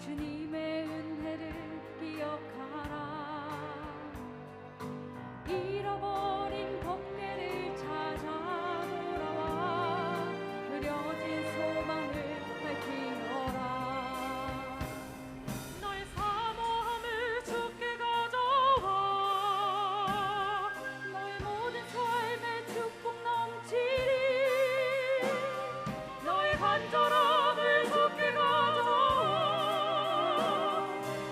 주님의 은혜를 기억하라. 잃어버린 번개를 찾아 돌아와 흐려진 소망을 밝히노라. 너의 사모함을 주께 가져와 너의 모든 삶에 축복 넘치리. 너의 간절함을 주께 가져와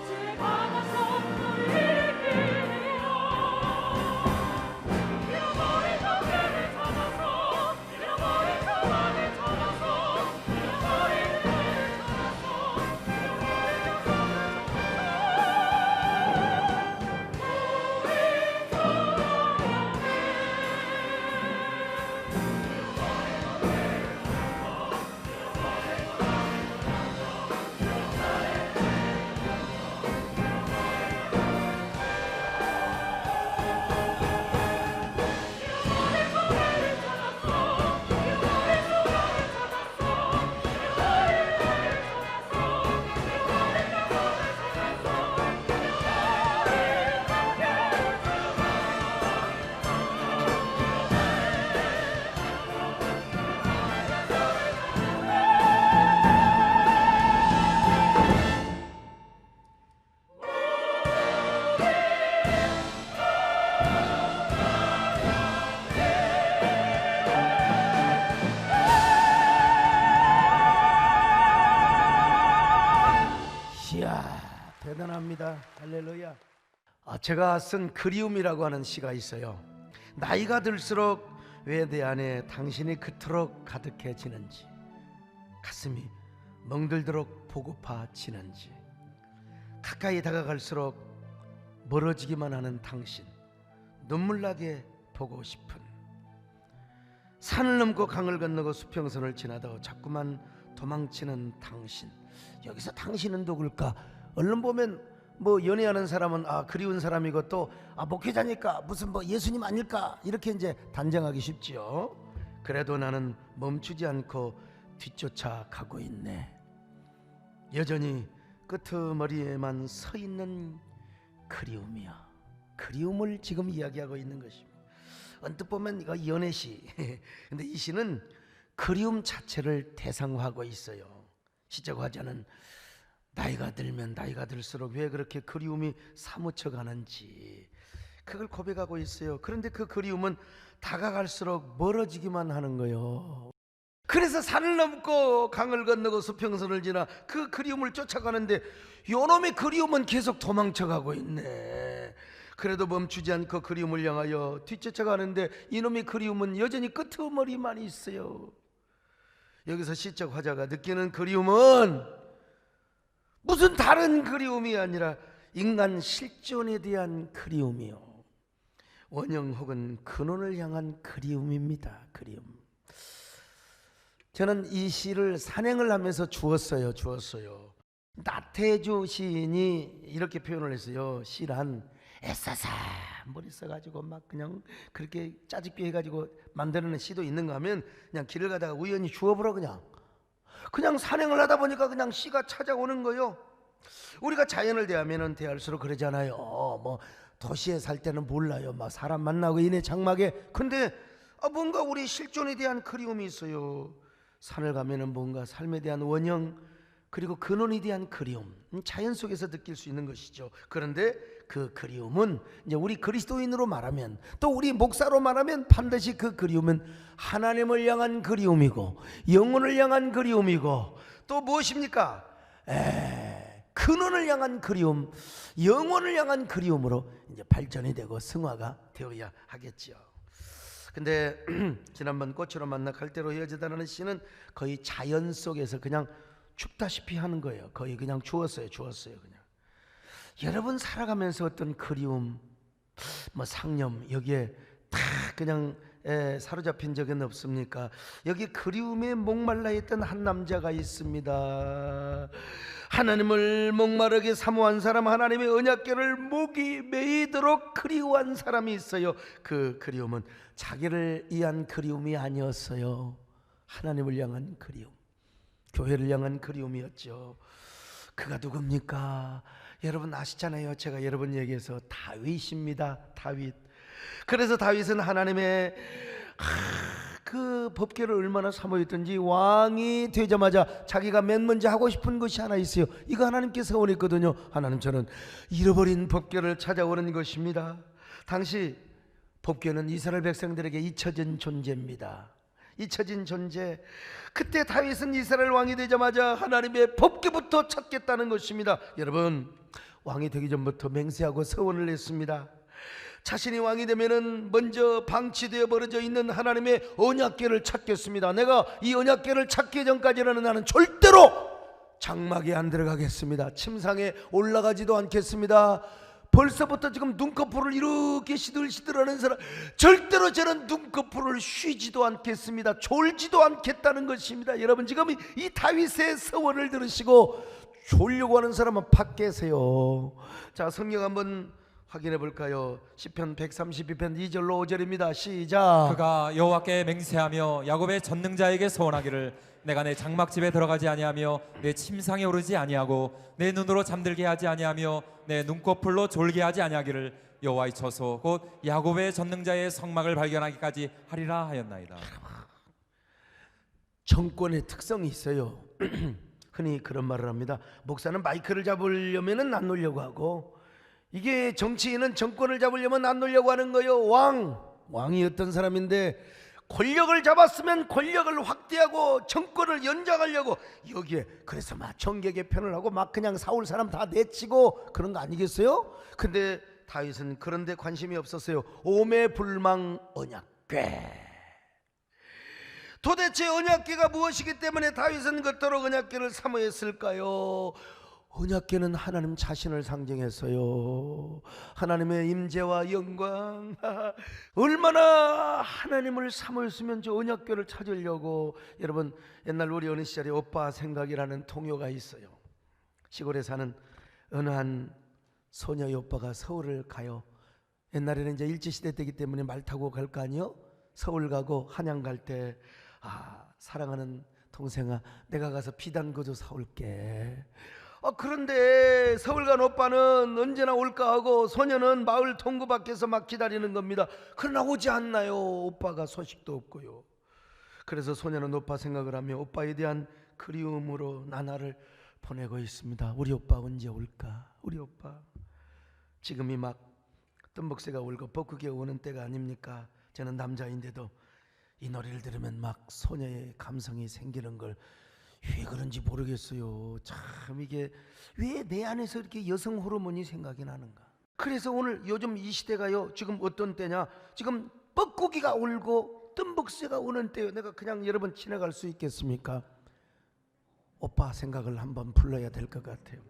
주의 강한 선물을 일으키리라. 잃어버린 번개를 찾아서 잃어버린 소망을 찾아서 잃어버린 은혜를 찾아서 잃어버린 약속을 이야, 대단합니다. 할렐루야. 제가 쓴 그리움이라고 하는 시가 있어요. 나이가 들수록 왜 내 안에 당신이 그토록 가득해지는지, 가슴이 멍들도록 보고파지는지, 가까이 다가갈수록 멀어지기만 하는 당신, 눈물나게 보고 싶은, 산을 넘고 강을 건너고 수평선을 지나도 자꾸만 도망치는 당신. 여기서 당신은 누굴까? 얼른 보면 뭐 연애하는 사람은 그리운 사람이고 또 목회자니까 무슨 뭐 예수님 아닐까 이렇게 이제 단정하기 쉽지요. 그래도 나는 멈추지 않고 뒤쫓아 가고 있네. 여전히 끄트머리에만 서 있는 그리움이야. 그리움을 지금 이야기하고 있는 것입니다. 언뜻 보면 이거 연애시 근데 이 시는 그리움 자체를 대상화하고 있어요. 시적 화자는 나이가 들면 나이가 들수록 왜 그렇게 그리움이 사무쳐 가는지 그걸 고백하고 있어요. 그런데 그 그리움은 다가갈수록 멀어지기만 하는 거예요. 그래서 산을 넘고 강을 건너고 수평선을 지나 그 그리움을 쫓아가는데 요놈의 그리움은 계속 도망쳐가고 있네. 그래도 멈추지 않고 그리움을 향하여 뒤쫓아가는데 이놈의 그리움은 여전히 끄트머리만 있어요. 여기서 시적 화자가 느끼는 그리움은 무슨 다른 그리움이 아니라 인간 실존에 대한 그리움이요, 원형 혹은 근원을 향한 그리움입니다. 그리움. 저는 이 시를 산행을 하면서 주었어요. 나태주 시인이 이렇게 표현을 했어요. 시란 애써서 머리 써가지고 막 그냥 그렇게 짜집기 해가지고 만드는 시도 있는가 하면 그냥 길을 가다가 우연히 주워보라. 그냥 산행을 하다 보니까 그냥 시가 찾아오는 거요. 우리가 자연을 대하면은 대할수록 그러잖아요. 뭐 도시에 살 때는 몰라요. 막 사람 만나고 이내 장막에. 근데 뭔가 우리 실존에 대한 그리움이 있어요. 산을 가면은 뭔가 삶에 대한 원형 그리고 근원에 대한 그리움, 자연 속에서 느낄 수 있는 것이죠. 그런데 그 그리움은 이제 우리 그리스도인으로 말하면, 또 우리 목사로 말하면 반드시 그 그리움은 하나님을 향한 그리움이고 영혼을 향한 그리움이고 또 무엇입니까? 근원을 향한 그리움, 영혼을 향한 그리움으로 이제 발전이 되고 승화가 되어야 하겠죠. 근데 지난번 꽃으로 만나 갈대로 헤어지다라는 시는 거의 자연 속에서 그냥 춥다시피 하는 거예요. 거의 그냥 주었어요. 그냥 여러분 살아가면서 어떤 그리움, 뭐 상념 여기에 다 그냥 사로잡힌 적은 없습니까? 여기 그리움에 목말라 있던 한 남자가 있습니다. 하나님을 목마르게 사모한 사람, 하나님의 언약궤를 목이 메이도록 그리워한 사람이 있어요. 그 그리움은 자기를 위한 그리움이 아니었어요. 하나님을 향한 그리움, 교회를 향한 그리움이었죠. 그가 누굽니까? 여러분 아시잖아요. 제가 여러분 얘기해서 다윗입니다. 다윗. 그래서 다윗은 하나님의 그 법궤를 얼마나 사모했던지 왕이 되자마자 자기가 맨 먼저 하고 싶은 것이 하나 있어요. 이거 하나님께서 원했거든요. 하나님, 저는 잃어버린 법궤를 찾아오는 것입니다. 당시 법궤는 이스라엘 백성들에게 잊혀진 존재입니다. 잊혀진 존재. 그때 다윗은 이스라엘 왕이 되자마자 하나님의 법궤부터 찾겠다는 것입니다. 여러분, 왕이 되기 전부터 맹세하고 서원을 했습니다. 자신이 왕이 되면은 먼저 방치되어 버려져 있는 하나님의 언약궤를 찾겠습니다. 내가 이 언약궤를 찾기 전까지는 나는 절대로 장막에 안 들어가겠습니다. 침상에 올라가지도 않겠습니다. 벌써부터 지금 눈꺼풀을 이렇게 시들시들하는 사람, 절대로 저는 눈꺼풀을 쉬지도 않겠습니다. 졸지도 않겠다는 것입니다. 여러분, 지금 이 다윗의 서원을 들으시고 졸려고 하는 사람은 밖에 계세요. 자, 성경 한번 확인해 볼까요? 시편 132편 2절로 5절입니다. 시작. 그가 여호와께 맹세하며 야곱의 전능자에게 서원하기를 내가 내 장막집에 들어가지 아니하며 내 침상에 오르지 아니하고 내 눈으로 잠들게 하지 아니하며 내 눈꺼풀로 졸게 하지 아니하기를 여호와의 처소 곧 야곱의 전능자의 성막을 발견하기까지 하리라 하였나이다. 정권의 특성이 있어요. 흔히 그런 말을 합니다. 목사는 마이크를 잡으려면 안 놓으려고 하고, 이게 정치인은 정권을 잡으려면 안 놓으려고 하는 거예요. 왕이 어떤 사람인데 권력을 잡았으면 권력을 확대하고 정권을 연장하려고 여기에 그래서 막 정계 개편을 하고 막 그냥 사울 사람 다 내치고 그런 거 아니겠어요? 근데 다윗은 그런 데 관심이 없었어요. 오매불망 언약궤. 도대체 언약궤가 무엇이기 때문에 다윗은 그토록 언약궤를 사모했을까요? 언약궤는 하나님 자신을 상징했어요. 하나님의 임재와 영광. 얼마나 하나님을 사모했으면 저 언약궤를 찾으려고. 여러분, 옛날 우리 어느 시절에 오빠 생각이라는 통요가 있어요. 시골에 사는 어느 한 소녀의 오빠가 서울을 가요. 옛날에는 이제 일제시대 때기 때문에 말 타고 갈 거 아니요? 서울 가고 한양 갈 때, 사랑하는 동생아, 내가 가서 비단구두 사올게. 그런데 서울 간 오빠는 언제나 올까 하고 소녀는 마을 통구 밖에서 막 기다리는 겁니다. 그러나 오지 않나요? 오빠가 소식도 없고요. 그래서 소녀는 오빠 생각을 하며 오빠에 대한 그리움으로 나날을 보내고 있습니다. 우리 오빠 언제 올까? 우리 오빠. 지금이 막 뜸벅새가 울고 뻐꾸기가 오는 때가 아닙니까? 저는 남자인데도 이 노래를 들으면 막 소녀의 감성이 생기는 걸 왜 그런지 모르겠어요. 참, 이게 왜 내 안에서 이렇게 여성 호르몬이 생각이 나는가? 그래서 오늘 요즘 이 시대가요, 지금 어떤 때냐? 지금 뻐꾸기가 울고 뜸벅새가 오는 때요. 내가 그냥 여러분 지나갈 수 있겠습니까? 오빠 생각을 한번 불러야 될 것 같아요.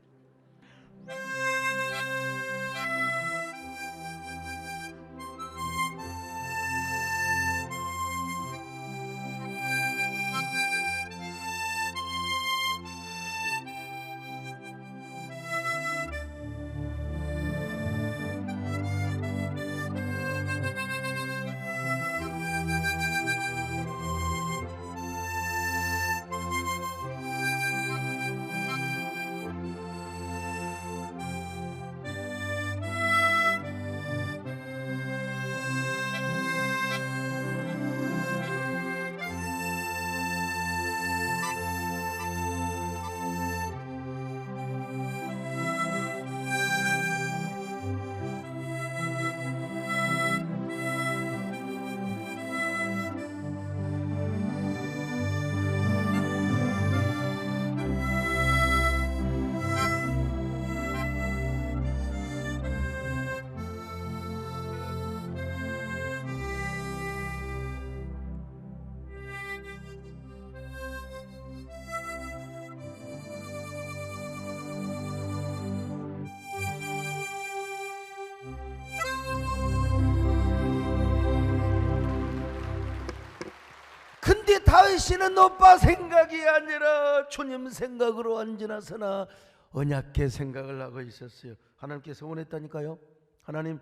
근데 다윗이는 오빠 생각이 아니라 주님 생각으로 언제나 서나 언약궤 생각을 하고 있었어요. 하나님께서 원했다니까요. 하나님,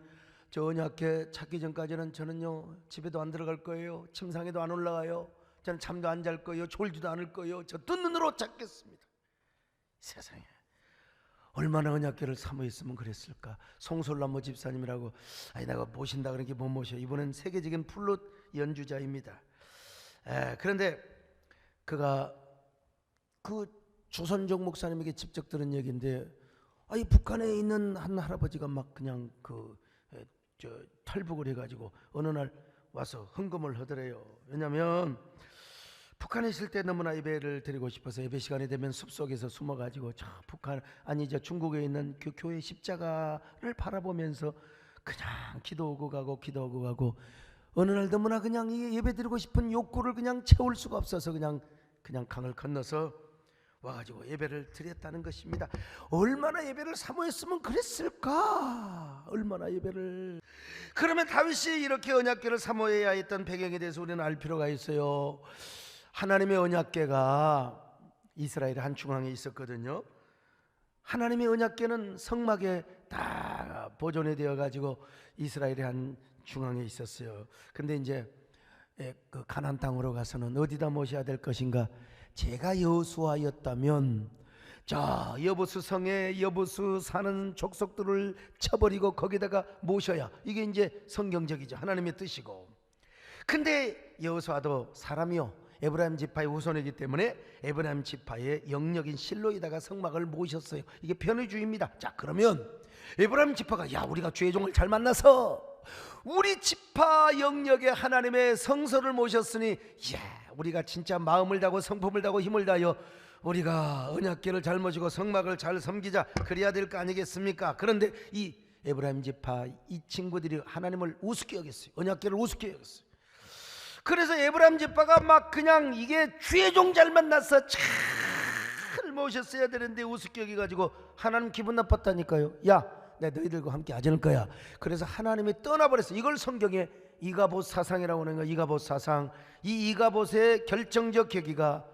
저 언약궤 찾기 전까지는 저는요 집에도 안 들어갈 거예요. 침상에도 안 올라가요. 저는 잠도 안 잘 거예요. 졸지도 않을 거예요. 저 뜬 눈으로 찾겠습니다. 세상에, 얼마나 언약궤를 사모했으면 그랬을까. 송솔나무 집사님이라고, 아니 내가 모신다 그러니까 못 모셔. 이분은 세계적인 플룻 연주자입니다. 그런데 그가 그 조선족 목사님에게 직접 들은 얘기인데, 이 북한에 있는 한 할아버지가 막 그냥 탈북을 해가지고 어느 날 와서 헌금을 하더래요. 왜냐하면 북한에 있을 때 너무나 예배를 드리고 싶어서 예배 시간이 되면 숲속에서 숨어가지고 저 중국에 있는 그 교회 십자가를 바라보면서 그냥 기도하고 가고 어느 날 너무나 그냥 이 예배 드리고 싶은 욕구를 그냥 채울 수가 없어서 그냥 강을 건너서 와가지고 예배를 드렸다는 것입니다. 얼마나 예배를 사모했으면 그랬을까. 얼마나 예배를. 그러면 다윗이 이렇게 언약궤를 사모해야 했던 배경에 대해서 우리는 알 필요가 있어요. 하나님의 언약궤가 이스라엘의 한 중앙에 있었거든요. 하나님의 언약궤는 성막에 다 보존이 되어 가지고 이스라엘의 한 중앙에 있었어요. 근데 이제 그 가나안 땅으로 가서는 어디다 모셔야 될 것인가. 제가 여호수아였다면 자 여보수 성에 여보수 사는 족속들을 쳐버리고 거기다가 모셔야, 이게 이제 성경적이죠. 하나님의 뜻이고. 근데 여호수아도 사람이요, 에브라임 지파의 후손이기 때문에 에브라임 지파의 영역인 실로에다가 성막을 모셨어요. 이게 편의주의입니다. 자 그러면 에브라임 지파가, 야 우리가 주의 종을 잘 만나서 우리 지파 영역에 하나님의 성소를 모셨으니, 야 우리가 진짜 마음을 다하고 성품을 다하고 힘을 다하여 우리가 언약궤를 잘 모시고 성막을 잘 섬기자, 그래야 될 거 아니겠습니까? 그런데 이 에브라임 지파 이 친구들이 하나님을 우습게 여겼어요. 언약궤를 우습게 여겼어요. 그래서 에브라임 지파가 막 그냥 이게 주의 종 잘 만나서 잘 모셨어야 되는데 우습게 여기가지고 하나님 기분 나빴다니까요. 야 내가 너희들과 함께 하지 않을 거야. 그래서 하나님이 떠나버렸어. 이걸 성경에 이가봇 사상이라고 하는 거야. 이가봇 사상. 이 이가봇의 결정적 계기가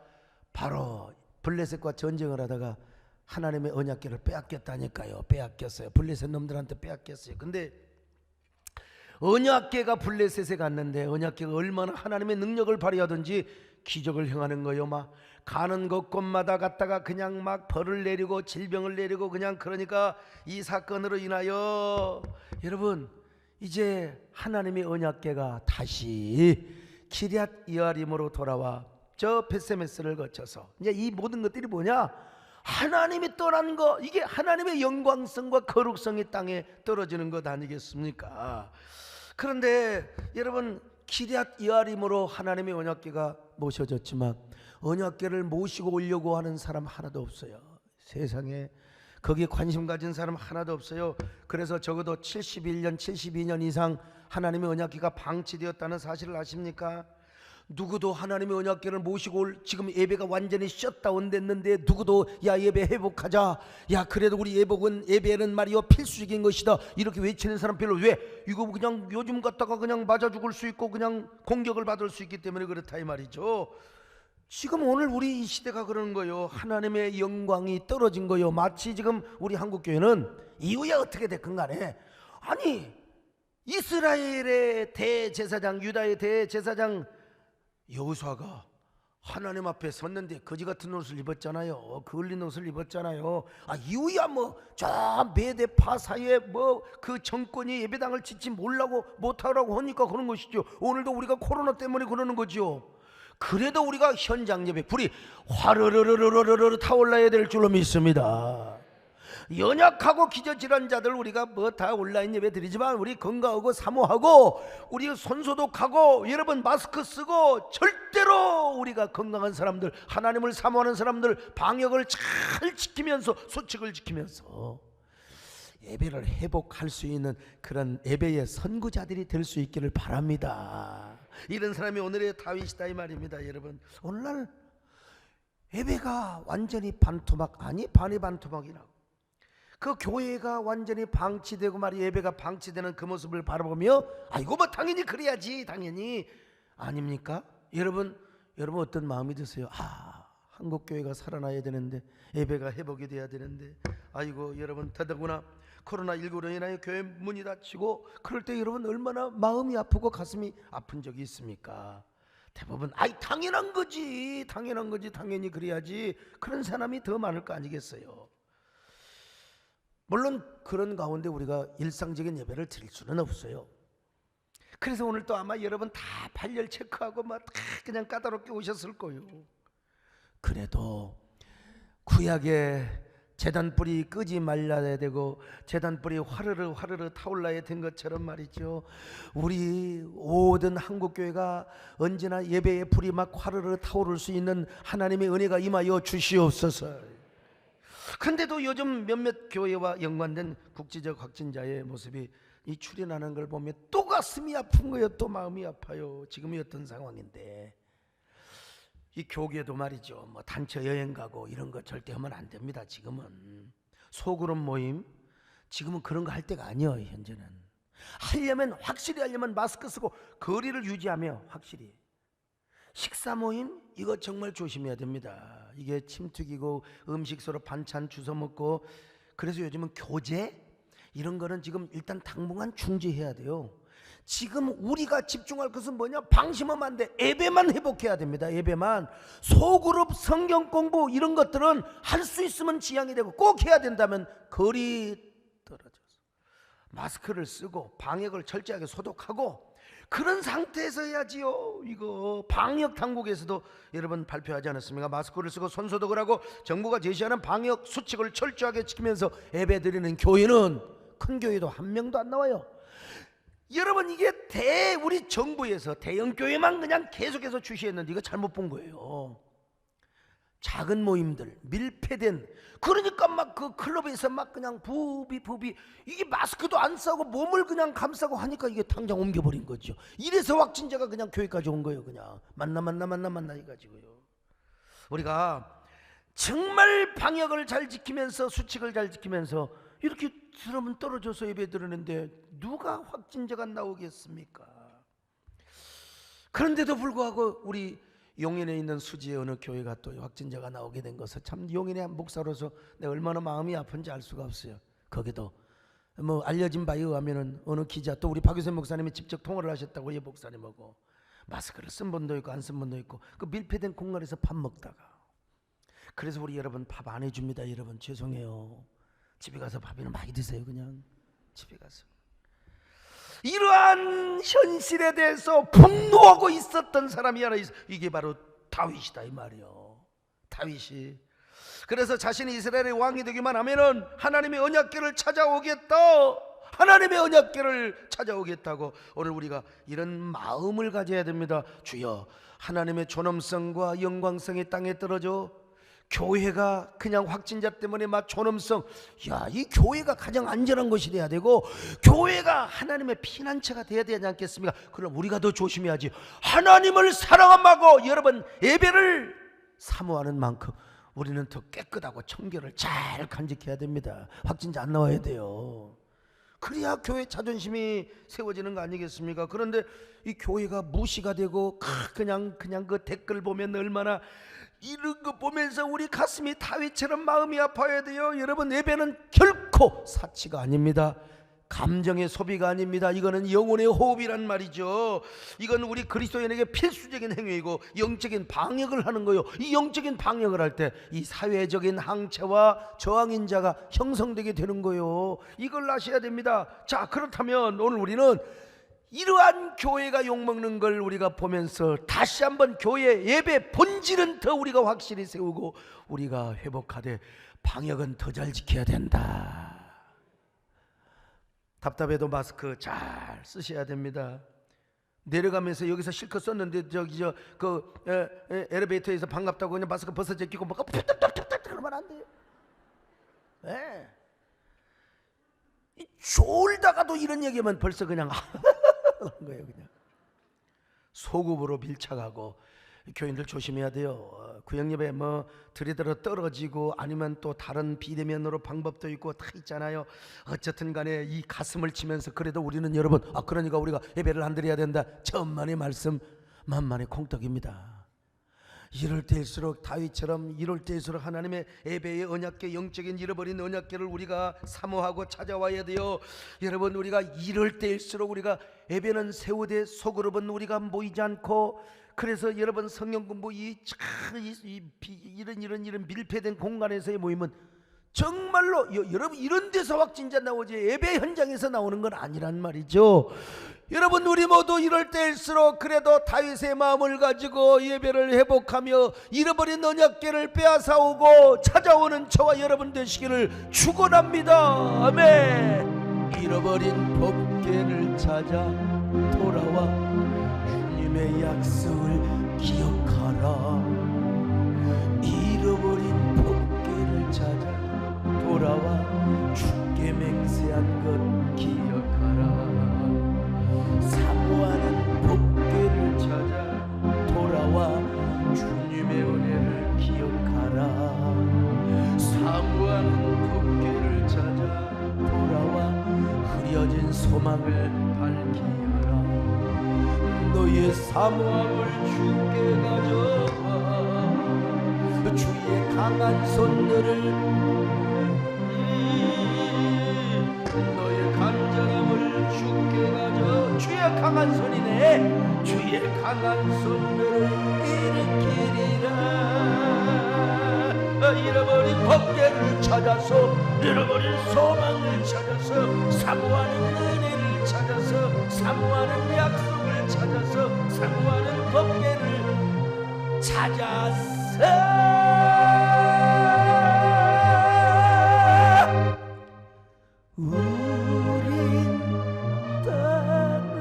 바로 블레셋과 전쟁을 하다가 하나님의 언약궤를 빼앗겼다니까요. 빼앗겼어요. 블레셋 놈들한테 빼앗겼어요. 근데 언약궤가 블레셋에 갔는데 언약궤가 얼마나 하나님의 능력을 발휘하든지 기적을 행하는 거요. 막 가는 곳곳마다 갔다가 그냥 막 벌을 내리고 질병을 내리고 그냥. 그러니까 이 사건으로 인하여 여러분 이제 하나님의 언약궤가 다시 기럇 여아림으로 돌아와 저 벳세메스를 거쳐서 이제 이 모든 것들이 뭐냐, 하나님이 떠난 거, 이게 하나님의 영광성과 거룩성이 땅에 떨어지는 것 아니겠습니까? 그런데 여러분 기럇 여아림으로 하나님의 언약궤가 모셔졌지만 언약궤를 모시고 오려고 하는 사람 하나도 없어요. 세상에 거기에 관심 가진 사람 하나도 없어요. 그래서 적어도 71년 72년 이상 하나님의 언약궤가 방치되었다는 사실을 아십니까? 누구도 하나님의 언약궤를 모시고 올, 지금 예배가 완전히 셧다운 됐는데 누구도 야 예배 회복하자, 야 그래도 우리 예배는 말이요 필수적인 것이다 이렇게 외치는 사람 별로. 왜? 이거 그냥 요즘 갔다가 그냥 맞아 죽을 수 있고 그냥 공격을 받을 수 있기 때문에 그렇다 이 말이죠. 지금 오늘 우리 이 시대가 그러는 거예요. 하나님의 영광이 떨어진 거예요. 마치 지금 우리 한국교회는 이후에 어떻게 됐건 간에, 아니 이스라엘의 대제사장, 유다의 대제사장 여호수아가 하나님 앞에 섰는데 거지 같은 옷을 입었잖아요. 그을린 옷을 입었잖아요. 이후야 뭐 저 메대파 사이에 뭐 그 정권이 예배당을 짓지 못하라고 하니까 그런 것이죠. 오늘도 우리가 코로나 때문에 그러는 거죠. 그래도 우리가 현장 예배 불이 화르르르르르르 타올라야 될 줄로 믿습니다. 연약하고 기저질환자들 우리가 뭐 다 온라인 예배 드리지만 우리 건강하고 사모하고 우리 손소독하고 여러분 마스크 쓰고 절대로 우리가 건강한 사람들, 하나님을 사모하는 사람들 방역을 잘 지키면서 수칙을 지키면서 예배를 회복할 수 있는 그런 예배의 선구자들이 될 수 있기를 바랍니다. 이런 사람이 오늘의 다윗이다 이 말입니다. 여러분 오늘날 예배가 완전히 반토막, 아니 반이 반토막이라고, 그 교회가 완전히 방치되고 말이 예배가 방치되는 그 모습을 바라보며 이거 뭐 당연히 그래야지 당연히 아닙니까? 여러분 어떤 마음이 드세요? 한국교회가 살아나야 되는데 예배가 회복이 돼야 되는데, 아이고 여러분 더더구나 코로나19로 인하여 교회 문이 닫히고 그럴 때 여러분 얼마나 마음이 아프고 가슴이 아픈 적이 있습니까? 대부분 당연한 거지 당연히 그래야지, 그런 사람이 더 많을 거 아니겠어요? 물론 그런 가운데 우리가 일상적인 예배를 드릴 수는 없어요. 그래서 오늘 또 아마 여러분 다 발열 체크하고 막 다 그냥 까다롭게 오셨을 거예요. 그래도 구약의 제단불이 끄지 말라야 되고 제단불이 화르르 타올라야 된 것처럼 말이죠. 우리 모든 한국교회가 언제나 예배의 불이 막 화르르 타오를 수 있는 하나님의 은혜가 임하여 주시옵소서. 그런데도 요즘 몇몇 교회와 연관된 국제적 확진자의 모습이 이 출현하는 걸 보면 또 가슴이 아픈 거예요. 또 마음이 아파요. 지금이 어떤 상황인데 이 교계도 말이죠. 뭐 단체 여행 가고 이런 거 절대 하면 안 됩니다. 지금은 소그룹 모임 지금은 그런 거 할 때가 아니에요. 현재는 하려면 확실히 하려면 마스크 쓰고 거리를 유지하며 확실히 식사 모임 이거 정말 조심해야 됩니다. 이게 침투기고 음식 서로 반찬 주워 먹고 그래서 요즘은 교제 이런 거는 지금 일단 당분간 중지해야 돼요. 지금 우리가 집중할 것은 뭐냐? 방심하면 안 돼. 예배만 회복해야 됩니다. 예배만. 소그룹 성경 공부 이런 것들은 할 수 있으면 지향이 되고 꼭 해야 된다면 거리 떨어져서 마스크를 쓰고 방역을 철저하게 소독하고 그런 상태에서 해야지요. 이거 방역 당국에서도 여러분 발표하지 않았습니까? 마스크를 쓰고 손소독을 하고 정부가 제시하는 방역 수칙을 철저하게 지키면서 예배 드리는 교회는 큰 교회도 한 명도 안 나와요. 여러분 이게 우리 정부에서 대형 교회만 그냥 계속해서 주시했는데 이거 잘못 본 거예요. 작은 모임들 밀폐된 그러니까 막 그 클럽에서 막 그냥 부비 이게 마스크도 안 쓰고 몸을 그냥 감싸고 하니까 이게 당장 옮겨버린 거죠. 이래서 확진자가 그냥 교회까지 온 거예요. 그냥 만나 해가지고요. 우리가 정말 방역을 잘 지키면서 수칙을 잘 지키면서 이렇게 사람은 떨어져서 예배 드리는데 누가 확진자가 나오겠습니까? 그런데도 불구하고 우리 용인에 있는 수지의 어느 교회가 또 확진자가 나오게 된 것을 참 용인의 한 목사로서 내가 얼마나 마음이 아픈지 알 수가 없어요. 거기도 뭐 알려진 바에 의하면은 어느 기자 또 우리 박유선 목사님이 직접 통화를 하셨다고 이 목사님하고 마스크를 쓴 분도 있고 안 쓴 분도 있고 그 밀폐된 공간에서 밥 먹다가 그래서 우리 여러분 밥 안 해줍니다. 여러분 죄송해요. 집에 가서 밥이나 많이 드세요. 그냥 집에 가서. 이러한 현실에 대해서 분노하고 있었던 사람이 하나 있어. 이게 바로 다윗이다 이 말이요. 다윗이 그래서 자신이 이스라엘의 왕이 되기만 하면은 하나님의 언약궤를 찾아오겠다. 하나님의 언약궤를 찾아오겠다고 오늘 우리가 이런 마음을 가져야 됩니다. 주여 하나님의 존엄성과 영광성이 땅에 떨어져 교회가 그냥 확진자 때문에 막 존엄성 이 교회가 가장 안전한 것이 돼야 되고 교회가 하나님의 피난처가 돼야 되지 않겠습니까? 그럼 우리가 더 조심해야지. 하나님을 사랑하고 여러분 예배를 사모하는 만큼 우리는 더 깨끗하고 청결을 잘 간직해야 됩니다. 확진자 안 나와야 돼요. 그래야 교회 자존심이 세워지는 거 아니겠습니까? 그런데 이 교회가 무시가 되고 그냥 그 댓글 보면 얼마나 이런 거 보면서 우리 가슴이 다윗처럼 마음이 아파야 돼요. 여러분 예배는 결코 사치가 아닙니다. 감정의 소비가 아닙니다. 이거는 영혼의 호흡이란 말이죠. 이건 우리 그리스도인에게 필수적인 행위이고 영적인 방역을 하는 거예요. 이 영적인 방역을 할 때 이 사회적인 항체와 저항인자가 형성되게 되는 거예요. 이걸 아셔야 됩니다. 자, 그렇다면 오늘 우리는 이러한 교회가 욕먹는 걸 우리가 보면서 다시 한번 교회 예배 본질은 더 우리가 확실히 세우고 우리가 회복하되 방역은 더 잘 지켜야 된다. 답답해도 마스크 잘 쓰셔야 됩니다. 내려가면서 여기서 실컷 썼는데 그 엘리베이터에서 반갑다고 그냥 마스크 벗어 제끼고 막 그러면 안 돼요. 네. 졸다가도 이런 얘기하면 벌써 그냥 그런 거예요. 그냥 소급으로 밀착하고 교인들 조심해야 돼요. 구역예배 뭐 들이대로 떨어지고 아니면 또 다른 비대면으로 방법도 있고 다 있잖아요. 어쨌든 간에 이 가슴을 치면서 그래도 우리는 여러분 그러니까 우리가 예배를 안 드려야 된다. 천만의 말씀 만만의 콩떡입니다. 이럴 때일수록 다윗처럼 이럴 때일수록 하나님의 예배의 언약궤 영적인 잃어버린 언약궤를 우리가 사모하고 찾아와야 돼요. 여러분 우리가 이럴 때일수록 우리가 예배는 세우되 소그룹은 우리가 모이지 않고 그래서 여러분 성경 공부 이런 밀폐된 공간에서의 모임은 정말로 여러분 이런 데서 확진자 나오지 예배 현장에서 나오는 건 아니란 말이죠. 여러분 우리 모두 이럴 때일수록 그래도 다윗의 마음을 가지고 예배를 회복하며 잃어버린 언약궤를 빼앗아오고 찾아오는 저와 여러분 되시기를 축원합니다. 아멘. 잃어버린 법궤를 찾아 돌아와 주님의 약속을 기억하라. 잃어버린 법궤를 찾아 돌아와 주께 맹세한 것 기억하라. 사모하는 법궤를 찾아 돌아와 주님의 은혜를 기억하라. 사모하는 법궤를 찾아 돌아와 흐려진 소망을 밝히라. 너의 사모함을 주께 가져와 주의 강한 손들을 너의 간절함을 주께 가져 주의 강한 손이네. 주의 강한 손들을 일으키리라. 잃어버린 법궤를 찾아서 잃어버린 소망을 찾아서 사모하는 은혜를 찾아서 사모하는 약속을 찾아서 사모하는 법궤를 찾아서 우린 떠나야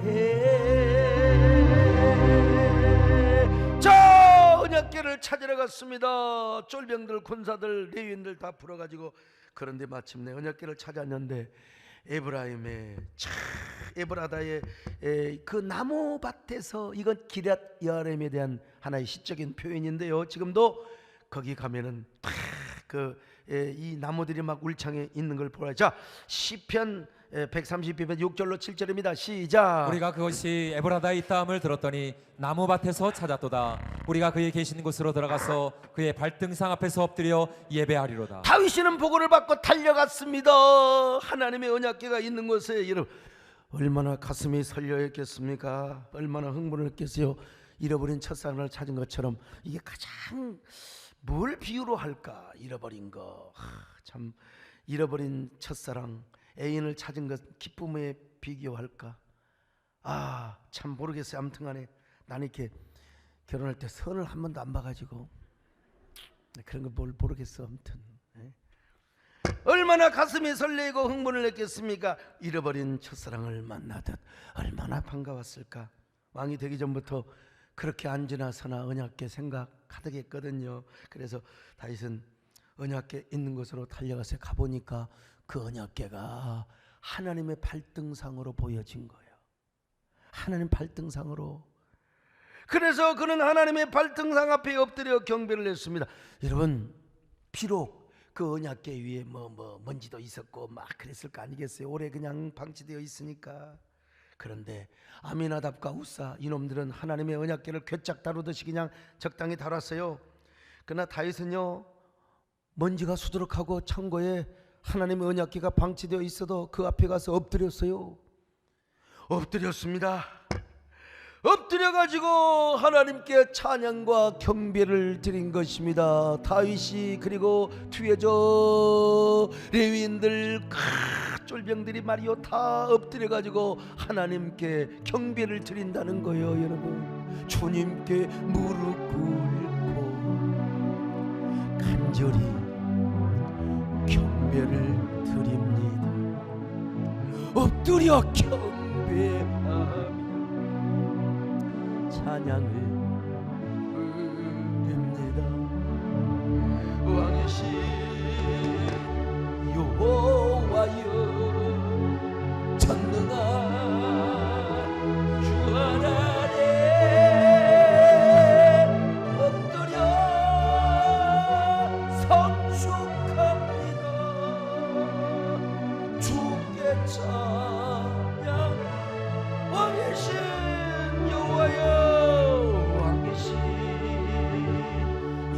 해. 자, 언약궤를 찾으러 갔습니다. 쫄병들, 군사들, 레위인들 다 풀어가지고. 그런데 마침내 언약궤를 찾았는데 에브라임의 에브라다의 그 나무밭에서, 이건 기럇 여아림에 대한 하나의 시적인 표현인데요, 지금도 거기 가면은 이 나무들이 막 울창해 있는 걸 보라. 자, 시편 132편 6절로 7절입니다. 시작. 우리가 그것이 에브라다에 있다함을 들었더니 나무밭에서 찾았도다. 우리가 그의 계신 곳으로 들어가서 그의 발등상 앞에서 엎드려 예배하리로다. 다윗이는 보고를 받고 달려갔습니다. 하나님의 언약궤가 있는 곳에 여러분 얼마나 가슴이 설려했겠습니까? 얼마나 흥분을 했겠어요. 잃어버린 첫사랑을 찾은 것처럼. 이게 가장 뭘 비유로 할까? 잃어버린 거. 참, 잃어버린 첫사랑, 애인을 찾은 것 기쁨에 비교할까? 참 모르겠어요. 아무튼 간에 나는 이렇게 결혼할 때 선을 한 번도 안 봐가지고 그런 거 뭘 모르겠어. 아무튼 얼마나 가슴이 설레고 흥분을 했겠습니까? 잃어버린 첫사랑을 만나듯 얼마나 반가웠을까? 왕이 되기 전부터 그렇게 앉으나 서나 언약궤 생각 가득했거든요. 그래서 다윗은 언약궤 있는 곳으로 달려가서 가보니까 그 언약궤가 하나님의 발등상으로 보여진 거예요. 하나님 발등상으로. 그래서 그는 하나님의 발등상 앞에 엎드려 경배를 했습니다. 여러분, 비록 그 언약궤 위에 먼지도 있었고 막 그랬을 거 아니겠어요? 오래 그냥 방치되어 있으니까. 그런데 아미나답과 우사 이놈들은 하나님의 언약궤를 괴짝 다루듯이 그냥 적당히 다뤘어요. 그러나 다윗은요, 먼지가 수두룩하고 창고에 하나님의 언약궤가 방치되어 있어도 그 앞에 가서 엎드렸어요. 엎드렸습니다. 엎드려가지고 하나님께 찬양과 경배를 드린 것입니다. 다윗이, 그리고 뒤에 저 레위인들 쫄병들이 말이요 다 엎드려가지고 하나님께 경배를 드린다는 거예요. 여러분, 주님께 무릎 꿇고 간절히 경배를 드립니다. 엎드려 경배하며 찬양을 드립니다. 왕이신 여호와여, 전능한 주 하나님, 엎드려 성축합니다. 주께 찬양. 왕이신 여호와여, 왕이신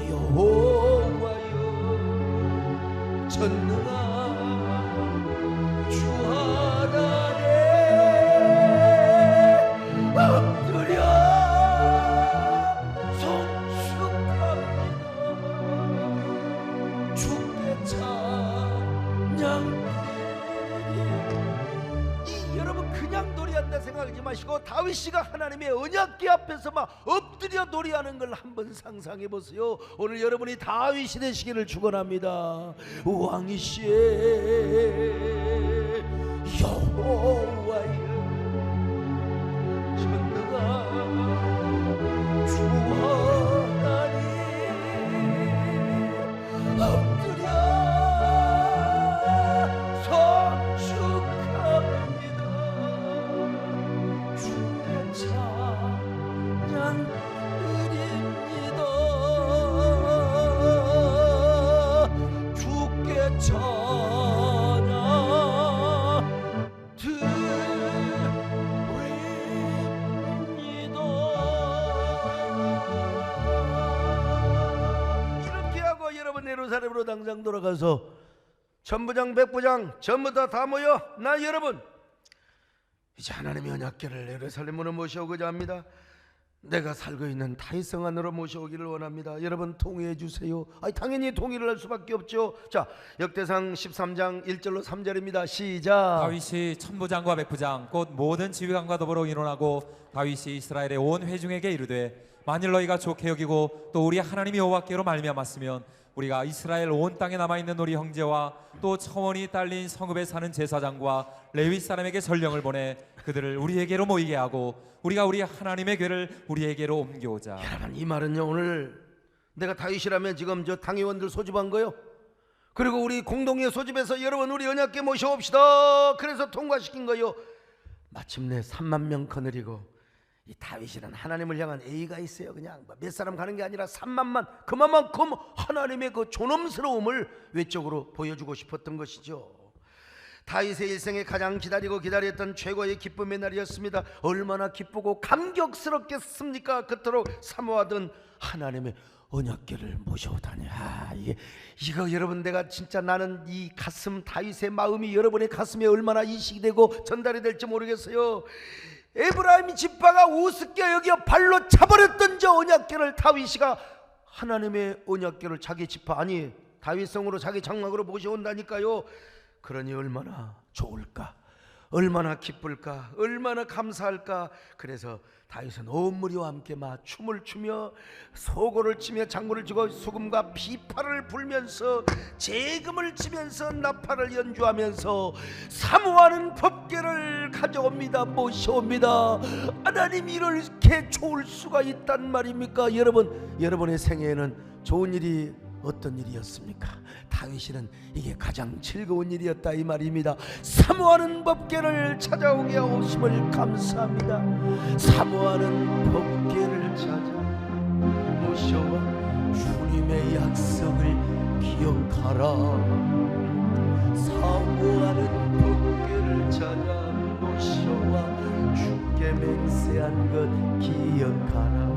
여호와여, 전능한 주 하나님, 엎드려 성축합니다. 마시고 다윗씨가 하나님의 언약궤 앞에서 막 엎드려 노래하는 걸 한번 상상해 보세요. 오늘 여러분이 다윗이 되시기를 축원합니다. 왕이시여 여호와여 전능한 주 하나님 엎드려 성축합니다. 주의 찬양 드립니다. 주께 찬양 드립니다. 이렇게 하고 여러분 예루살렘으로 당장 돌아가서 천부장 백부장 전부 다 모여 나 여러분 이제 하나님의 언약궤를 예루살렘으로 모셔오고자 합니다. 내가 살고 있는 다윗성 안으로 모셔오기를 원합니다. 여러분 동의해 주세요. 당연히 동의를 할 수밖에 없죠. 자, 역대상 13장 1절로 3절입니다. 시작. 다윗이 천부장과 백부장 곧 모든 지휘관과 더불어 의논하고 다윗이 이스라엘의 온 회중에게 이르되 만일 너희가 좋게 여기고 또 우리 하나님 여호와께로 말미암았으면 우리가 이스라엘 온 땅에 남아있는 우리 형제와 또 청원이 딸린 성읍에 사는 제사장과 레위 사람에게 전령을 보내 그들을 우리에게로 모이게 하고 우리가 우리 하나님의 궤를 우리에게로 옮겨오자. 여러분 이 말은요, 오늘 내가 다윗이라면 지금 저 당의원들 소집한 거요, 그리고 우리 공동회 소집해서 여러분 우리 언약궤 모셔옵시다 그래서 통과시킨 거요. 마침내 3만 명 거느리고 이 다윗이란 하나님을 향한 애의가 있어요. 그냥 몇 사람 가는 게 아니라 3만만, 그만큼 하나님의 그 존엄스러움을 외적으로 보여주고 싶었던 것이죠. 다윗의 일생에 가장 기다렸던 최고의 기쁨의 날이었습니다. 얼마나 기쁘고 감격스럽겠습니까? 그토록 사모하던 하나님의 언약궤를 모셔오다니. 이거 여러분, 내가 진짜 나는 이 가슴, 다윗의 마음이 여러분의 가슴에 얼마나 이식이 되고 전달이 될지 모르겠어요. 에브라임 지파가 우습게 여겨 발로 차버렸던 저 언약궤를 다윗이가 하나님의 언약궤를 자기 지파, 아니 다윗성으로 자기 장막으로 모셔온다니까요. 그러니 얼마나 좋을까, 얼마나 기쁠까, 얼마나 감사할까. 그래서 다윗은 온 무리와 함께 막 춤을 추며 소고를 치며 장구를 치고 수금과 비파를 불면서 재금을 치면서 나팔을 연주하면서 사모하는 법궤를 가져옵니다. 모셔옵니다. 하나님이 이렇게 좋을 수가 있단 말입니까? 여러분의 생애에는 좋은 일이 어떤 일이었습니까? 다윗이는 이게 가장 즐거운 일이었다 이 말입니다. 사모하는 법궤를 찾아오게 하심을 감사합니다. 사모하는 법궤를 찾아 모셔와 주님의 약속을 기억하라. 사모하는 법궤를 찾아 모셔와 주께 맹세한 것 기억하라.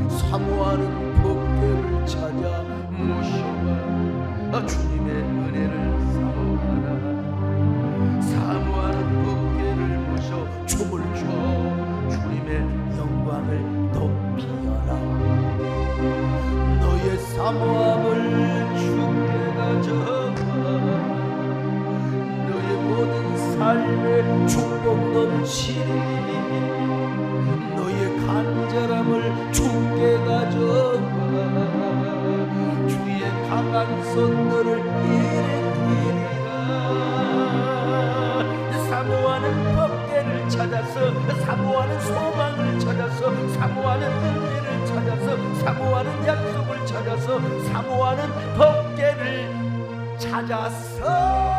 사모하는 법궤를 찾아 모셔와 주님의 은혜를 사모하라. 사모하는 법궤를 모셔 춤을 춰 주님의 영광을 높이어라. 너의 사모함을 주께 가져와 너의 모든 삶에 축복 넘치리. 너의 간절함을 주께 가져와 주의 강한 손들을 일으키리라. 사모하는 법궤를 찾아서, 사모하는 소망을 찾아서, 사모하는 은혜를 찾아서, 사모하는 약속을 찾아서, 사모하는 법궤를 찾아서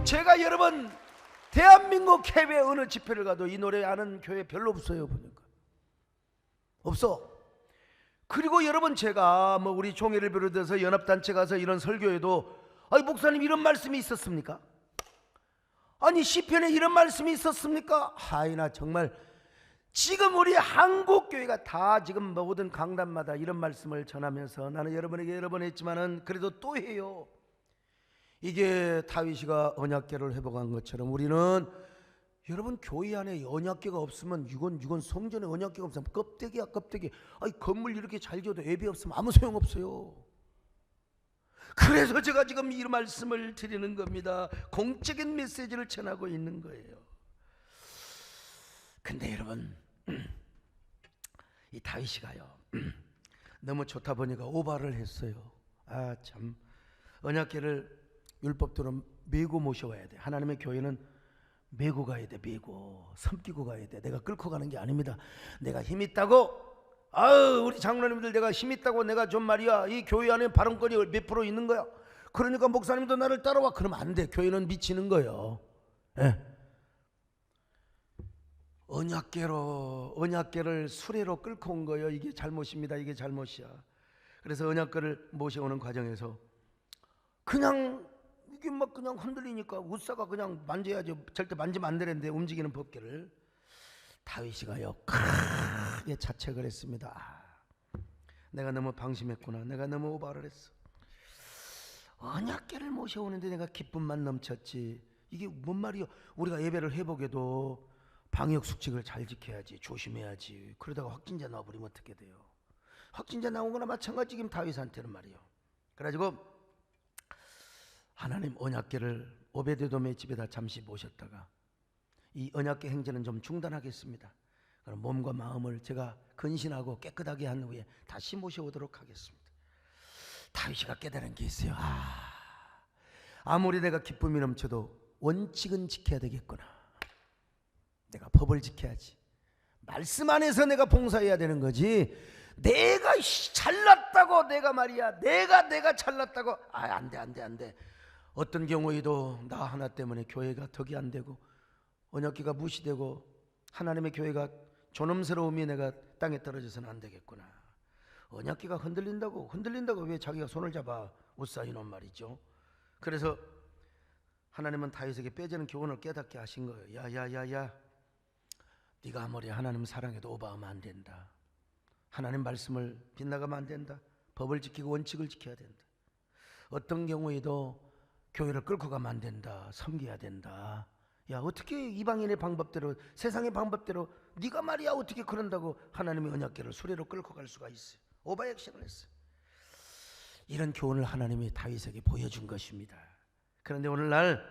제가 여러분 대한민국 해외 어느 집회를 가도 이 노래 아는 교회 별로 없어요. 보니까 없어. 그리고 여러분 제가 우리 종회를 비롯해서 연합단체 가서 이런 설교에도 목사님 이런 말씀이 있었습니까? 아니 시편에 이런 말씀이 있었습니까? 나 정말 지금 우리 한국교회가 다 지금 모든 강단마다 이런 말씀을 전하면서 나는 여러분에게 여러 번 했지만은 그래도 또 해요. 이게 다윗이가 언약궤를 회복한 것처럼 우리는 여러분, 교회 안에 언약궤가 없으면 이건 성전에 언약궤가 없으면 껍데기야, 껍데기. 아니, 건물 이렇게 잘 지어도 예배 없으면 아무 소용 없어요. 그래서 제가 지금 이 말씀을 드리는 겁니다. 공적인 메시지를 전하고 있는 거예요. 근데 여러분, 이 다윗이가요, 너무 좋다 보니까 오바를 했어요. 아, 참, 언약궤를 율법대로 메고 모셔와야 돼. 하나님의 교회는 메고 가야 돼. 메고 섬기고 가야 돼. 내가 끌고 가는 게 아닙니다. 내가 힘 있다고, 아유, 우리 장로님들 내가 힘 있다고 내가 좀 말이야, 이 교회 안에 발언권이 몇 프로 있는 거야. 그러니까 목사님도 나를 따라와. 그러면 안 돼. 교회는 미치는 거예요. 예. 언약궤를 수레로 끌고 온 거예요. 이게 잘못입니다. 이게 잘못이야. 그래서 언약궤를 모셔오는 과정에서 그냥 이게 막 그냥 흔들리니까 우사가 그냥 만져야지, 절대 만지면 안 되는데, 움직이는 법궤를 다윗이가요 크게 자책을 했습니다. 아, 내가 너무 방심했구나. 내가 너무 오바를 했어. 언약궤를 모셔오는데 내가 기쁨만 넘쳤지. 이게 뭔 말이요? 우리가 예배를 해보게도 방역 수칙을 잘 지켜야지, 조심해야지. 그러다가 확진자 나와버리면 어떻게 돼요? 확진자 나온 거나 마찬가지. 지금 다윗한테는 말이요. 그래가지고 하나님 언약궤를 오베데돔의 집에다 잠시 모셨다가 이 언약궤 행전은 좀 중단하겠습니다. 그럼 몸과 마음을 제가 근신하고 깨끗하게 한 후에 다시 모셔오도록 하겠습니다. 다윗이가 깨달은 게 있어요. 아무리 내가 기쁨이 넘쳐도 원칙은 지켜야 되겠구나. 내가 법을 지켜야지. 말씀 안에서 내가 봉사해야 되는 거지. 내가 잘났다고, 내가 말이야, 내가 잘났다고, 안돼. 어떤 경우에도 나 하나 때문에 교회가 덕이 안 되고 언약궤가 무시되고 하나님의 교회가 존엄스러움이 내가 땅에 떨어져서는 안 되겠구나. 언약궤가 흔들린다고 왜 자기가 손을 잡아? 우사 이놈 말이죠. 그래서 하나님은 다윗에게 빼지는 교훈을 깨닫게 하신 거예요. 야야야야, 네가 아무리 하나님 사랑해도 오버하면 안 된다. 하나님 말씀을 빗나가면 안 된다. 법을 지키고 원칙을 지켜야 된다. 어떤 경우에도 교회를 끌고 가면 안 된다. 섬겨야 된다. 야, 어떻게 이방인의 방법대로, 세상의 방법대로 네가 말이야 어떻게 그런다고 하나님의 언약궤를 수레로 끌고 갈 수가 있어요. 오버액션을 했어요. 이런 교훈을 하나님이 다윗에게 보여준 것입니다. 그런데 오늘날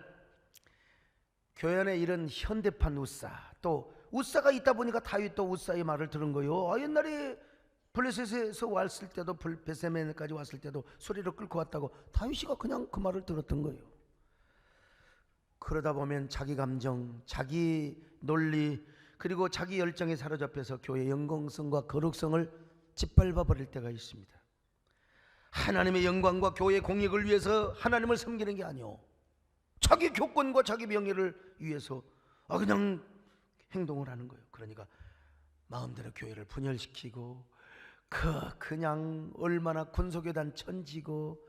교회 안에 이런 현대판 우사, 또 우사가 있다 보니까 다윗도 우사의 말을 들은 거예요. 옛날에 블레셋에서 왔을 때도, 베세멘까지 왔을 때도 소리를 끌고 왔다고 다윗이가 그냥 그 말을 들었던 거예요. 그러다 보면 자기 감정, 자기 논리, 그리고 자기 열정에 사로잡혀서 교회의 영광성과 거룩성을 짓밟아 버릴 때가 있습니다. 하나님의 영광과 교회의 공익을 위해서 하나님을 섬기는 게 아니오, 자기 교권과 자기 명예를 위해서 그냥 행동을 하는 거예요. 그러니까 마음대로 교회를 분열시키고 그냥 얼마나 군소교단 천지고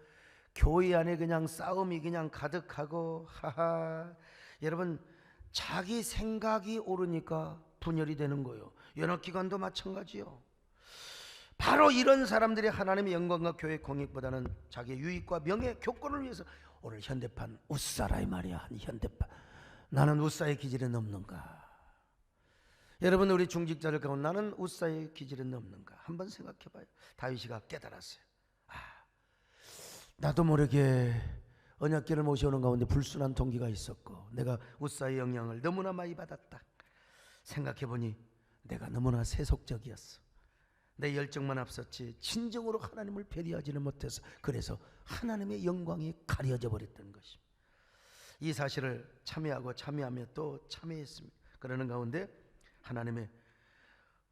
교회 안에 그냥 싸움이 그냥 가득하고, 여러분, 자기 생각이 오르니까 분열이 되는 거예요. 연합기관도 마찬가지요. 바로 이런 사람들이 하나님의 영광과 교회 공익보다는 자기의 유익과 명예, 교권을 위해서 오늘 현대판 우사라 이 말이야. 현대판. 나는 우사의 기질은 없는가? 여러분, 우리 중직자들 가운데 나는 우사의 기질은 없는가? 한번 생각해봐요. 다윗이가 깨달았어요. 나도 모르게 언약궤를 모셔오는 가운데 불순한 동기가 있었고 내가 우사의 영향을 너무나 많이 받았다. 생각해보니 내가 너무나 세속적이었어. 내 열정만 앞섰지 진정으로 하나님을 배려하지는 못해서, 그래서 하나님의 영광이 가려져 버렸던 것입니다. 이 사실을 참여하며 또 참여했습니다. 그러는 가운데 하나님의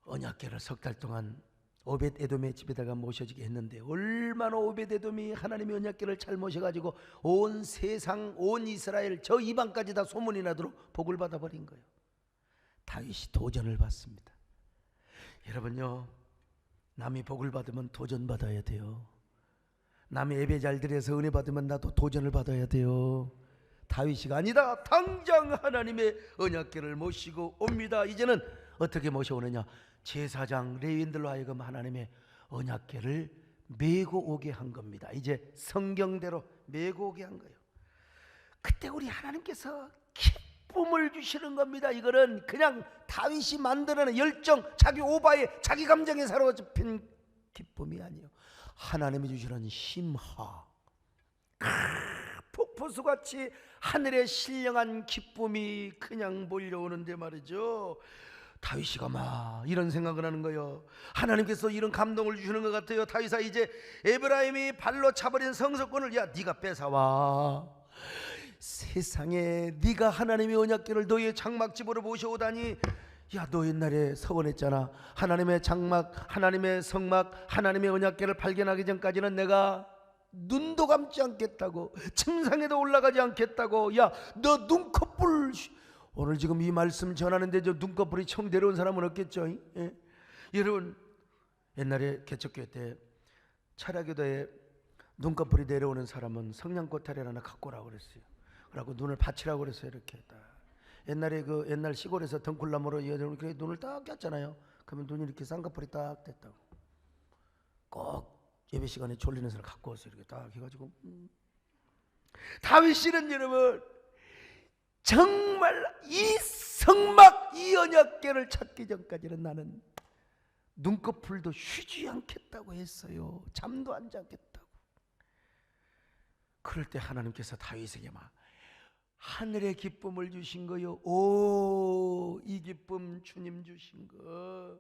언약궤를 석 달 동안 오벳에돔의 집에다가 모셔지게 했는데, 얼마나 오벳에돔이 하나님의 언약궤를 잘 모셔가지고 온 세상, 온 이스라엘, 저 이방까지 다 소문이 나도록 복을 받아버린 거예요. 다윗이 도전을 받습니다. 여러분요, 남이 복을 받으면 도전 받아야 돼요. 남이 예배 잘 드려서 은혜 받으면 나도 도전을 받아야 돼요. 다윗이가 아니다. 당장 하나님의 언약궤를 모시고 옵니다. 이제는 어떻게 모셔오느냐? 제사장 레위인들로 하여금 하나님의 언약궤를 메고 오게 한 겁니다. 이제 성경대로 메고 오게 한 거예요. 그때 우리 하나님께서 기뻐 기쁨을 주시는 겁니다. 이거는 그냥 다윗이 만들어낸 열정, 자기 오바에 자기 감정에 사로잡힌 기쁨이 아니에요. 하나님이 주시는 심화, 폭포수같이 하늘에 신령한 기쁨이 그냥 몰려오는데 말이죠. 다윗이가 막 이런 생각을 하는 거예요. 하나님께서 이런 감동을 주시는 것 같아요. 다윗아, 이제 에브라임이 발로 차버린 성소권을 야 네가 뺏어와. 세상에 네가 하나님의 언약궤를 너의 장막집으로 모셔오다니. 야, 너 옛날에 서원했잖아. 하나님의 장막, 하나님의 성막, 하나님의 언약궤를 발견하기 전까지는 내가 눈도 감지 않겠다고, 침상에도 올라가지 않겠다고. 야, 너 눈꺼풀. 오늘 지금 이 말씀 전하는데 저 눈꺼풀이 청 내려온 사람은 없겠죠? 예? 여러분, 옛날에 개척교회 때 철야교도에 눈꺼풀이 내려오는 사람은 성냥꼬타리를 하나 갖고 오라고 그랬어요. 그러고 눈을 받치라고 그랬어요. 이렇게 딱. 옛날에 그 옛날 시골에서 덩굴나무로 이렇게 눈을 딱 꼈잖아요. 그러면 눈이 이렇게 쌍꺼풀이 딱 됐다고. 꼭 예배 시간에 졸리는 사람 갖고 왔어요. 이렇게 딱 해가지고. 다윗이는 여러분 정말 이 성막, 이 언약궤를 찾기 전까지는 나는 눈꺼풀도 쉬지 않겠다고 했어요. 잠도 안 자겠다고. 그럴 때 하나님께서 다윗에게 막 하늘의 기쁨을 주신 거요. 오, 이 기쁨 주님 주신 거.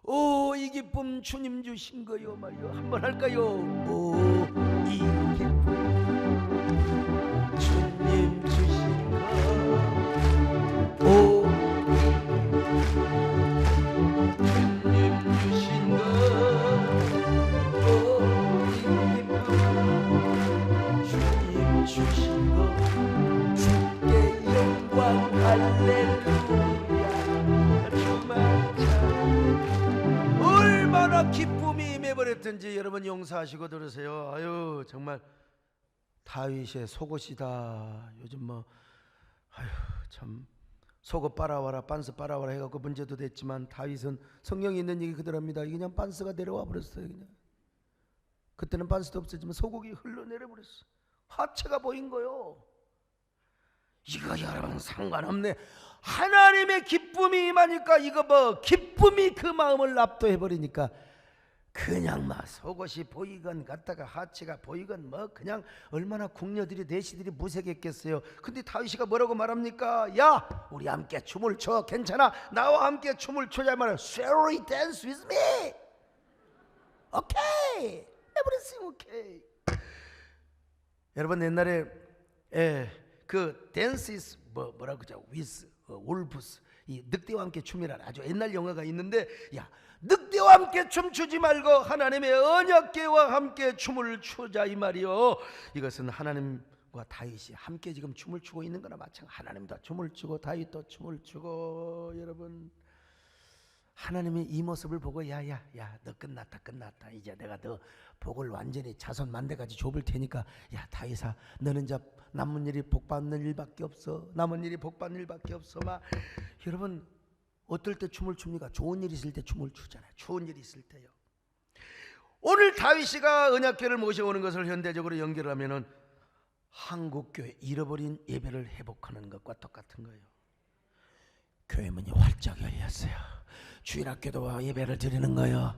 오, 이 기쁨 주님 주신 거요 말이요. 한번 할까요? 오, 이 기쁨 주님 주신 거. 오, 주님 주신 거. 오, 이 기쁨 주님 주신 거. 주께 영광 할렐루야. 주만 참 얼마나 기쁨이 임해버렸든지 여러분 용서하시고 들으세요. 아유, 정말 다윗의 속옷이다. 요즘 뭐 아유 참 속옷 빨아와라, 빤스 빨아와라 해갖고 문제도 됐지만 다윗은 성경에 있는 얘기 그대로입니다. 그냥 빤스가 내려와 버렸어요. 그냥 그때는 빤스도 없었지만 속옷이 흘러내려 버렸어. 하체가 보인 거요. 이거 여러분 상관없네. 하나님의 기쁨이 임하니까 이거 뭐 기쁨이 그 마음을 압도해 버리니까 그냥 막 속옷이 보이건 갖다가 하체가 보이건 뭐 그냥 얼마나 궁녀들이 내시들이 무색했겠어요. 근데 다윗이가 뭐라고 말합니까? 야, 우리 함께 춤을 춰. 괜찮아, 나와 함께 춤을 추자 말이야. Shall we dance with me? Okay, everything okay. 여러분 옛날에 그 댄스 is 뭐라고 그러죠? with wolves, 이 늑대와 함께 춤이라는 아주 옛날 영화가 있는데, 야, 늑대와 함께 춤추지 말고 하나님의 언약궤와 함께 춤을 추자 이 말이요. 이것은 하나님과 다윗이 함께 지금 춤을 추고 있는 거나 마찬가지. 하나님도 춤을 추고 다윗도 춤을 추고. 여러분 하나님이 이 모습을 보고 야야야 너 끝났다 이제 내가 너 복을 완전히 자손 만대까지 좁을 테니까 야 다윗아 너는 이제 남은 일이 복 받는 일밖에 없어. 남은 일이 복 받는 일밖에 없어. 막 여러분 어떨 때 춤을 춥니까? 좋은 일 있을 때 춤을 추잖아요. 좋은 일 있을 때요. 오늘 다윗이가 언약궤를 모셔오는 것을 현대적으로 연결하면은 한국교회 잃어버린 예배를 회복하는 것과 똑같은 거예요. 교회 문이 활짝 열렸어요. 주일학교도 예배를 드리는 거예요.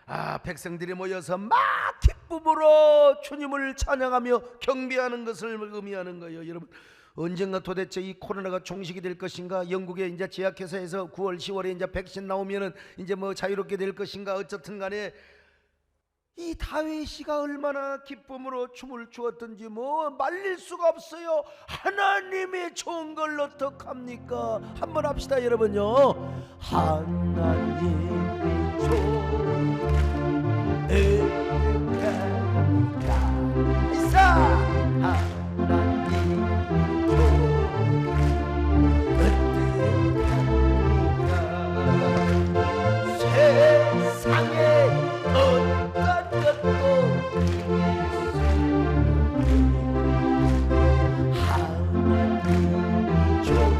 아, 백성들이 모여서 막 기쁨으로 주님을 찬양하며 경배하는 것을 의미하는 거예요. 여러분 언젠가 도대체 이 코로나가 종식이 될 것인가? 영국에 이제 제약회사에서 9월 10월에 이제 백신 나오면은 이제 뭐 자유롭게 될 것인가? 어쨌든 간에 이 다윗이가 얼마나 기쁨으로 춤을 추었던지 뭐 말릴 수가 없어요. 하나님의 좋은 걸 어떡합니까? 한번 합시다 여러분요. 하나님이 좋은 어떡합니까? 이사 하나님이 좋은 어떡합니까? 세상에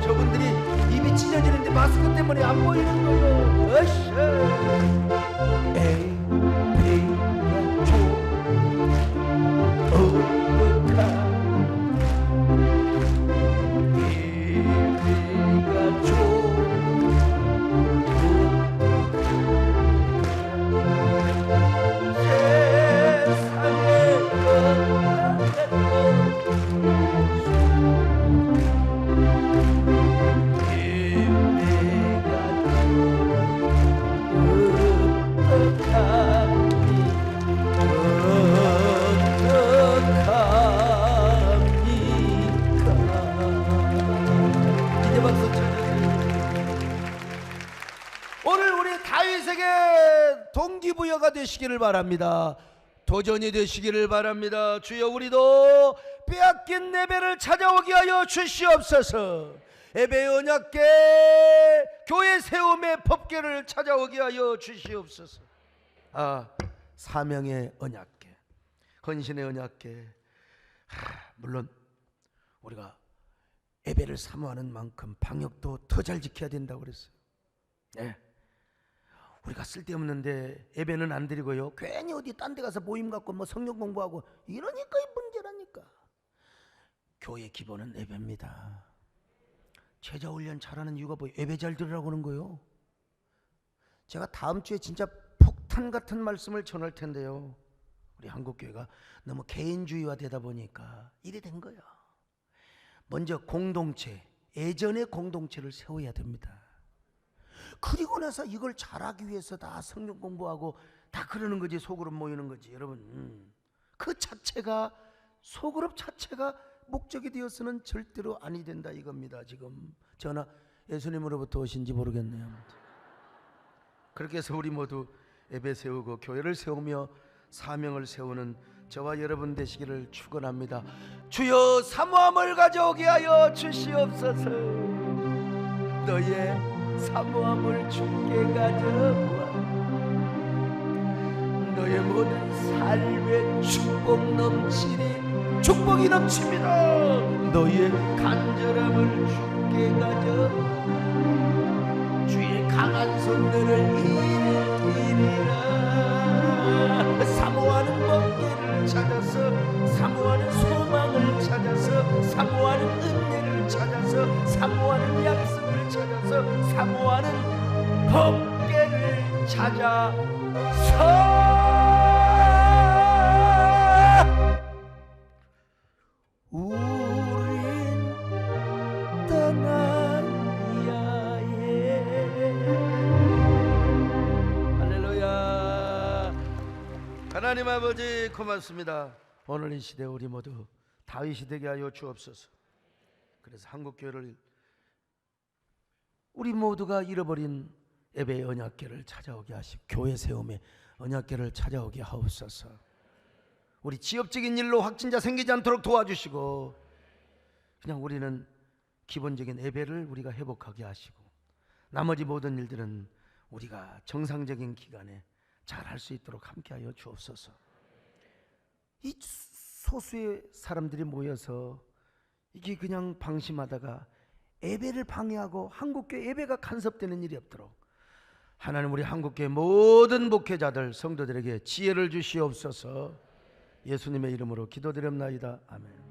저분들이 입이 찢어지는데 마스크 때문에 안 보이는 거예요. 으쌰. 에이가 좋은 어떡하 되시기를 바랍니다. 도전이 되시기를 바랍니다. 주여, 우리도 빼앗긴 예배를 찾아오게 하여 주시옵소서. 예배 언약궤, 교회 세움의 법궤를 찾아오게 하여 주시옵소서. 사명의 언약궤, 헌신의 언약궤. 물론 우리가 예배를 사모하는 만큼 방역도 더 잘 지켜야 된다고 그랬어요. 네. 우리가 쓸데없는데 예배는 안 드리고요, 괜히 어디 딴 데 가서 모임 갖고 뭐 성경 공부하고 이러니까 이 문제라니까. 교회 기본은 예배입니다. 제자 훈련 잘하는 이유가 뭐예요? 예배 잘 들으라고 하는 거예요. 제가 다음 주에 진짜 폭탄 같은 말씀을 전할 텐데요, 우리 한국교회가 너무 개인주의화 되다 보니까 이래 된 거야. 먼저 공동체, 예전의 공동체를 세워야 됩니다. 그리고 나서 이걸 잘하기 위해서 다 성경 공부하고 다 그러는 거지, 소그룹 모이는 거지. 여러분, 그 자체가, 소그룹 자체가 목적이 되어서는 절대로 아니 된다 이겁니다. 지금 전하 예수님으로부터 오신지 모르겠네요. 그렇게 해서 우리 모두 예배 세우고 교회를 세우며 사명을 세우는 저와 여러분 되시기를 축원합니다. 주여, 사모함을 가져오게 하여 주시옵소서. 너의 사모함을 주께 가져와. 너의 모든 삶에 축복이 넘칩니다. 너의 간절함을 주께 가져와. 주의 강한 손들을 일으키리라. 사모하는 법궤를 찾아서, 사모하는 소망을 찾아서, 사모하는 은혜를 찾아서, 사모하는 약속을 찾아서, 사모하는 법궤를 찾아서 우린 떠나야 해. 할렐루야. 하나님 아버지, 고맙습니다. 오늘 이 시대 우리 모두 다윗이 되게 하여 주옵소서. 그래서 한국교회를, 우리 모두가 잃어버린 예배의 언약궤를 찾아오게 하시고 교회 세움의 언약궤를 찾아오게 하옵소서. 우리 지역적인 일로 확진자 생기지 않도록 도와주시고, 그냥 우리는 기본적인 예배를 우리가 회복하게 하시고, 나머지 모든 일들은 우리가 정상적인 기간에 잘 할 수 있도록 함께하여 주옵소서. 이 소수의 사람들이 모여서 이게 그냥 방심하다가 예배를 방해하고 한국교회 예배가 간섭되는 일이 없도록 하나님, 우리 한국교회 모든 목회자들, 성도들에게 지혜를 주시옵소서. 예수님의 이름으로 기도드립나이다. 아멘.